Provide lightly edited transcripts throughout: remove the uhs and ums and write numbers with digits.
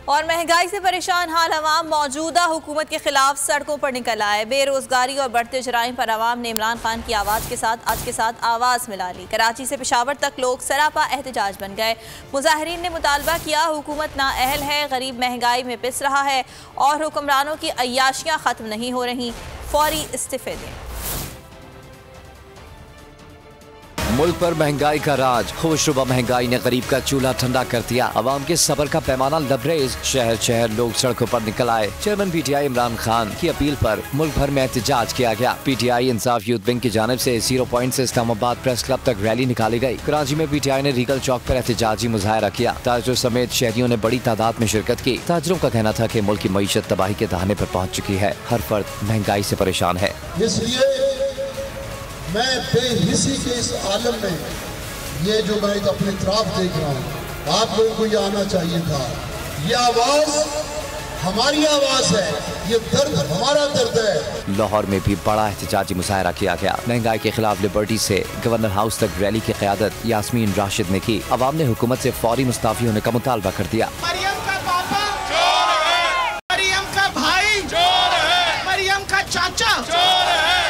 और महंगाई से परेशान हाल अवाम मौजूदा हुकूमत के खिलाफ सड़कों पर निकल आए। बेरोजगारी और बढ़ते जराइम पर अवाम ने इमरान खान की आवाज़ के साथ आवाज़ मिला ली। कराची से पेशावर तक लोग सरापा एहतजाज बन गए। मुजाहिरीन ने मुतालबा किया, हुकूमत नाअहल है, गरीब महंगाई में पिस रहा है और हुक्मरानों की अय्याशियाँ ख़त्म नहीं हो रही, फौरी इस्तीफे दें। मुल्क पर महंगाई का राज, खुशरुबा महंगाई ने गरीब का चूल्हा ठंडा कर दिया। अवाम के सब्र का पैमाना लबरेज, शहर शहर लोग सड़कों पर निकल आए। चेयरमैन PTI इमरान खान की अपील पर मुल्क भर में एहतजाज किया गया। PTI इंसाफ यूथ विंग की जानिब से 0 पॉइंट से इस्लामाबाद प्रेस क्लब तक रैली निकाली गई। कराची में PTI ने रीगल चौक पर एहतजाजी मुजाहरा किया। ताजरों समेत शहरियों ने बड़ी तादाद में शिरकत की। ताजरों का कहना था कि मुल्क की मईशत तबाही के दहाने पर पहुँच चुकी है, हर फर्द महंगाई से परेशान है। मैं बेहिसी के इस आलम में ये जो मैं अपनी तरफ देख रहा हूँ, आप लोगों को ये आना चाहिए था। ये आवाज़ हमारी आवाज़ है, ये दर्द हमारा दर्द है। लाहौर में भी बड़ा एहतजाजी मुजाहरा किया गया। महंगाई के खिलाफ लिबर्टी से गवर्नर हाउस तक रैली की क़यादत यास्मीन राशिद ने की। अवाम ने हुकूमत से फौरी मुस्ताफी होने का मुतालबा कर दिया। मरियम का पापा चोर है, मरियम का भाई चोर है, मरियम का चाचा चोर है,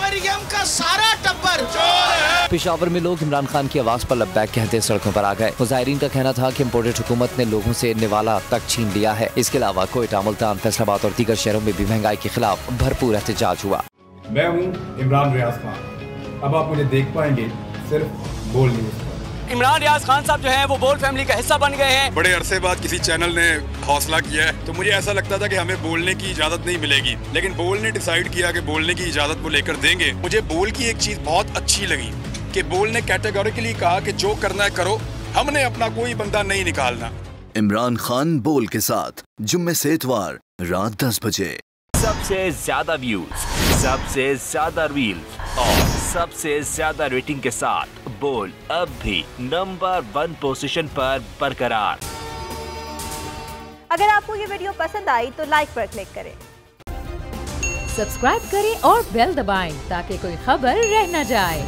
मरियम का सारा टब्बर चोर है। पेशावर में लोग इमरान खान की आवाज़ पर लब्बैक कहते सड़कों पर आ गए। मुजाहिरीन का कहना था कि इम्पोर्टेड हुकूमत ने लोगों से निवाला तक छीन लिया है। इसके अलावा कोयटा, मुल्तान, फैसलाबाद और दीगर शहरों में भी महंगाई के खिलाफ भरपूर एहतजाज हुआ। मैं हूँ इमरान रियाज खान। अब आप मुझे देख पाएंगे सिर्फ बोल न्यूज़ पर। इमरान रियाज खान साहब जो हैं वो बोल फैमिली का हिस्सा बन गए हैं। बड़े अरसे बाद किसी चैनल ने हौसला किया है, तो मुझे ऐसा लगता था कि हमें बोलने की इजाजत नहीं मिलेगी, लेकिन बोल ने डिसाइड किया कि बोलने की इजाजत वो लेकर देंगे। मुझे बोल की एक चीज बहुत अच्छी लगी कि बोल ने कैटेगोरिकली कहा कि जो करना है करो, हमने अपना कोई बंदा नहीं निकालना। इमरान खान बोल के साथ जुम्मे से इतवार रात 10 बजे। सबसे ज्यादा व्यूज, सबसे ज्यादा रील्स और सबसे ज्यादा रेटिंग के साथ बोल अब भी नंबर 1 पोजीशन पर बरकरार। अगर आपको ये वीडियो पसंद आई तो लाइक पर क्लिक करें, सब्सक्राइब करें और बेल दबाएं ताकि कोई खबर रह न जाए।